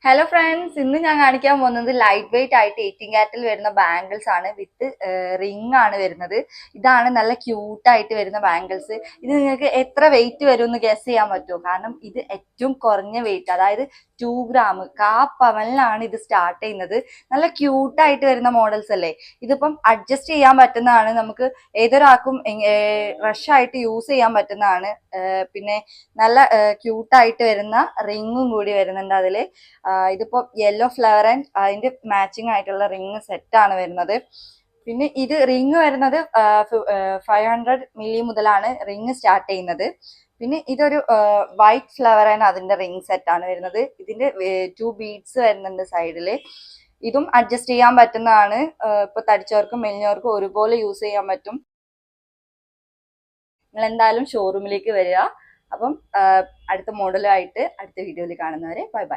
Hello friends, ഇന്ന് ഞാൻ കാണിക്കാൻ പോകുന്നത് ലൈറ്റ് വെയിറ്റ് ആയിട്ട് 18 കാരറ്റിൽ വരുന്ന ബാംഗിൾസ് ആണ്. വിത്ത് റിംഗ് ആണ് വരുന്നത്. ഇതാണ് നല്ല ക്യൂട്ടായിട്ട് വരുന്ന ബാംഗിൾസ്. ഇത് നിങ്ങൾക്ക് എത്ര വെയിറ്റ് വരും എന്ന് ഗസ് ചെയ്യാൻ പറ്റുമോ? കാരണം ഇത് ഏറ്റവും കുറഞ്ഞ വെയിറ്റ്, അതായത് 2 ഗ്രാം, 1/4 പവനിലാണ് ഇത് സ്റ്റാർട്ട് ചെയ്യുന്നത്. നല്ല ക്യൂട്ടായിട്ട് വരുന്ന മോഡൽസ് അല്ലേ? ഇതിപ്പം അഡ്ജസ്റ്റ് ചെയ്യാൻ പറ്റുന്നതാണ്. നമുക്ക് ഏതൊരാൾക്കും റഷ് ആയിട്ട് യൂസ് ചെയ്യാൻ പറ്റുന്നതാണ്. പിന്നെ നല്ല ക്യൂട്ടായിട്ട് വരുന്ന റിങ്ങും കൂടി വരുന്നുണ്ട് അതില്. ഇതിപ്പോ യെല്ലോ ഫ്ലവർ ആൻഡ് അതിന്റെ മാച്ചിങ് ആയിട്ടുള്ള റിങ് സെറ്റ് ആണ് വരുന്നത്. പിന്നെ ഇത് റിങ് വരുന്നത് 500 മില്ലി മുതലാണ് റിങ് സ്റ്റാർട്ട് ചെയ്യുന്നത്. പിന്നെ ഇതൊരു വൈറ്റ് ഫ്ലവർ ആൻഡ് അതിന്റെ റിങ് സെറ്റ് ആണ് വരുന്നത്. ഇതിന്റെ 2 ബീഡ്സ് വരുന്നുണ്ട് സൈഡില്. ഇതും അഡ്ജസ്റ്റ് ചെയ്യാൻ പറ്റുന്നതാണ്. ഇപ്പൊ തടിച്ചവർക്കും മെലിഞ്ഞവർക്കും ഒരുപോലെ യൂസ് ചെയ്യാൻ പറ്റും. നിങ്ങൾ എന്തായാലും ഷോറൂമിലേക്ക് വരിക. അപ്പം അടുത്ത മോഡലായിട്ട് അടുത്ത വീഡിയോയിൽ കാണുന്നവരെ ബൈ ബൈ.